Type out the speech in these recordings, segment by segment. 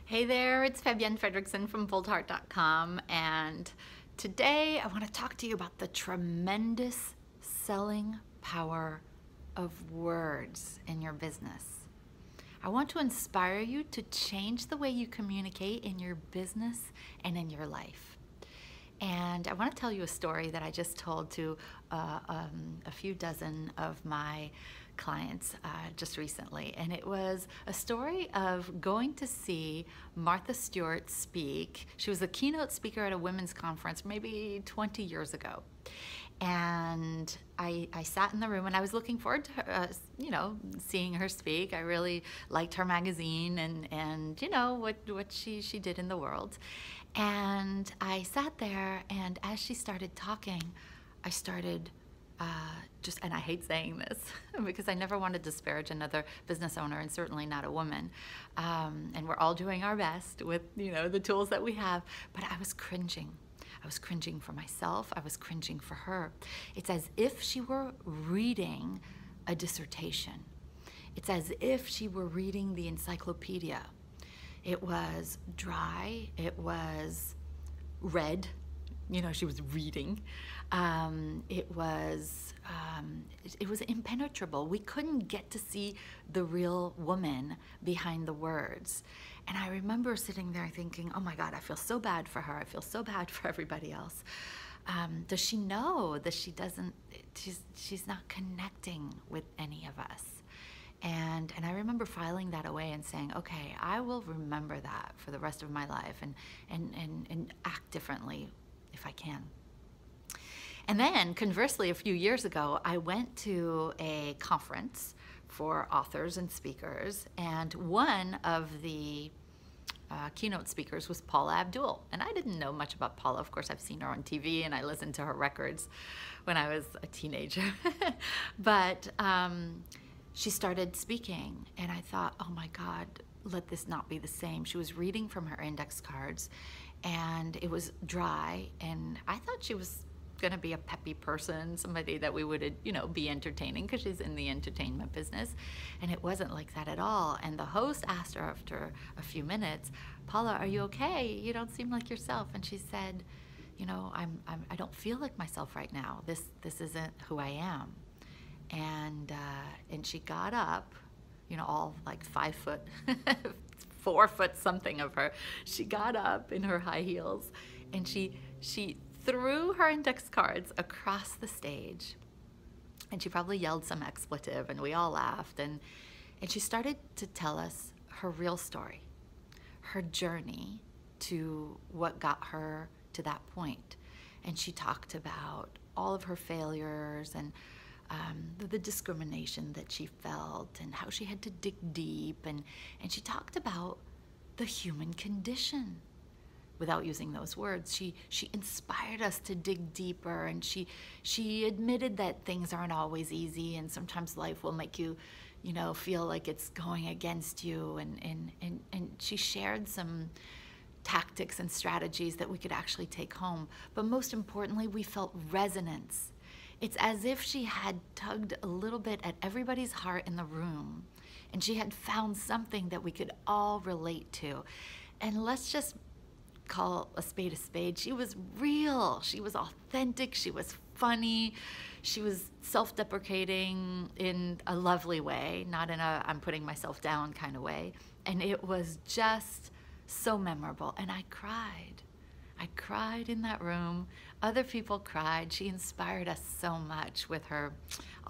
Hey there, it's Fabienne Fredrickson from Boldheart.com, and today I want to talk to you about the tremendous selling power of words in your business. I want to inspire you to change the way you communicate in your business and in your life. And I want to tell you a story that I just told to a few dozen of my clients just recently. And it was a story of going to see Martha Stewart speak. She was a keynote speaker at a women's conference maybe 20 years ago. And I sat in the room and I was looking forward to her, seeing her speak. I really liked her magazine and what she did in the world. And I sat there, and as she started talking, I started and I hate saying this because I never want to disparage another business owner, and certainly not a woman. And we're all doing our best with, the tools that we have, but I was cringing. I was cringing for myself. I was cringing for her. It's as if she were reading a dissertation. It's as if she were reading the encyclopedia. It was dry. It was red. She was reading. It was impenetrable. We couldn't get to see the real woman behind the words. And I remember sitting there thinking, oh my God, I feel so bad for her. I feel so bad for everybody else. Does she know that she's not connecting with any of us? And I remember filing that away and saying, okay, I will remember that for the rest of my life and act differently if I can. And then, conversely, a few years ago, I went to a conference for authors and speakers, and one of the keynote speakers was Paula Abdul. And I didn't know much about Paula. Of course, I've seen her on TV, and I listened to her records when I was a teenager. But she started speaking, and I thought, oh my God, let this not be the same. She was reading from her index cards, and it was dry, and I thought she was going to be a peppy person, somebody that we would, be entertaining because she's in the entertainment business. And it wasn't like that at all. And the host asked her after a few minutes, Paula, are you okay? You don't seem like yourself. And she said, I don't feel like myself right now. This isn't who I am. And she got up, all like 5 foot, 4 foot something of her. She got up in her high heels, and she threw her index cards across the stage, and she probably yelled some expletive, and we all laughed, and she started to tell us her real story, her journey to what got her to that point. And she talked about all of her failures and the discrimination that she felt and how she had to dig deep, and she talked about the human condition. Without using those words, she inspired us to dig deeper, and she admitted that things aren't always easy, and sometimes life will make you, feel like it's going against you, and she shared some tactics and strategies that we could actually take home. But most importantly, we felt resonance. It's as if she had tugged a little bit at everybody's heart in the room, and she had found something that we could all relate to. And let's just call a spade a spade. She was real. She was authentic. She was funny. She was self-deprecating in a lovely way, not in a I'm putting myself down kind of way. And it was just so memorable. And I cried. I cried in that room. Other people cried. She inspired us so much with her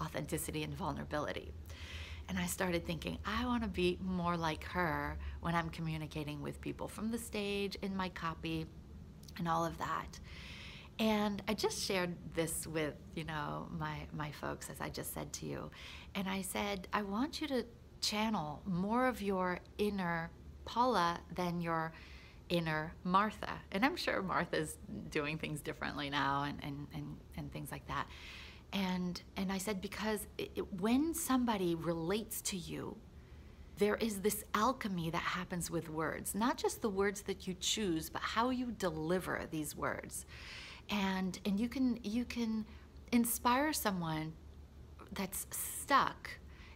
authenticity and vulnerability. And I started thinking, I want to be more like her when I'm communicating with people from the stage, in my copy, and all of that. And I just shared this with, my folks, as I just said to you. And I said, I want you to channel more of your inner Paula than your inner Martha. And I'm sure Martha's doing things differently now and things like that. And I said, because when somebody relates to you, there is this alchemy that happens with words, not just the words that you choose, but how you deliver these words. And you can inspire someone that's stuck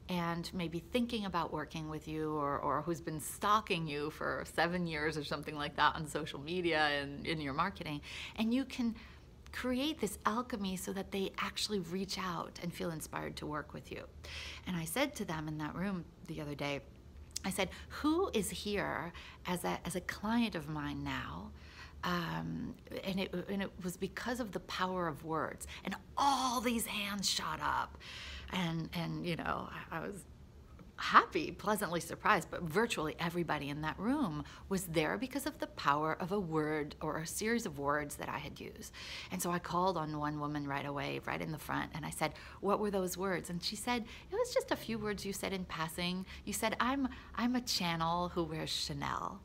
and maybe thinking about working with you, or who's been stalking you for 7 years or something like that on social media and in your marketing. And you can create this alchemy so that they actually reach out and feel inspired to work with you. And I said to them in that room the other day, I said, who is here as a client of mine now? And it was because of the power of words. And all these hands shot up. And you know, I was happy, pleasantly surprised, but virtually everybody in that room was there because of the power of a word or a series of words that I had used. And so I called on one woman right away, right in the front, and I said, what were those words? And she said, it was just a few words you said in passing. You said, I'm a channel who wears Chanel.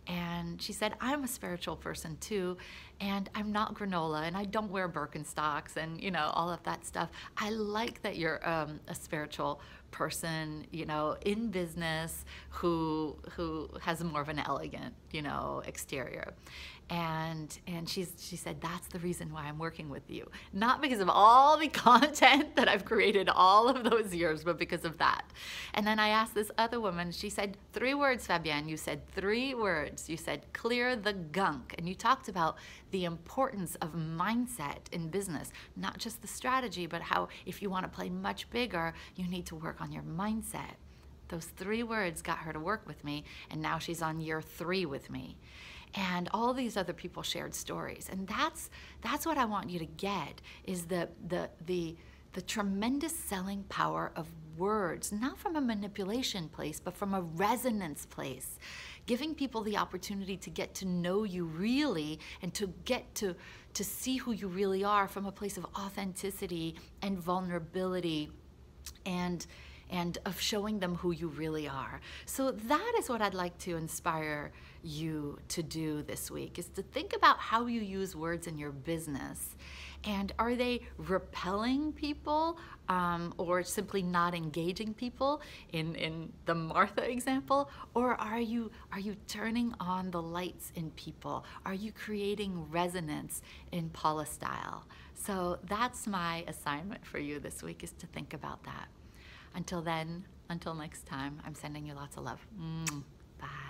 And she said, I'm a spiritual person too, and I'm not granola, and I don't wear Birkenstocks, and you know, all of that stuff. I like that you're a spiritual person, you know, in business, who has more of an elegant, you know, exterior. And she said, that's the reason why I'm working with you. Not because of all the content that I've created all of those years, but because of that. And then I asked this other woman, she said, 3 words, Fabienne. You said 3 words. You said, clear the gunk. And you talked about the importance of mindset in business, not just the strategy, but how if you want to play much bigger, you need to work on your mindset. Those 3 words got her to work with me, and now she's on year 3 with me. And all these other people shared stories. And that's what I want you to get, is the tremendous selling power of words, not from a manipulation place, but from a resonance place, giving people the opportunity to get to know you really, and to get to see who you really are from a place of authenticity and vulnerability, and of showing them who you really are. So that is what I'd like to inspire you to do this week, is to think about how you use words in your business. And are they repelling people, or simply not engaging people in the Martha example? Or are you turning on the lights in people? Are you creating resonance in Paula style? So that's my assignment for you this week, is to think about that. Until then, until next time, I'm sending you lots of love. Bye.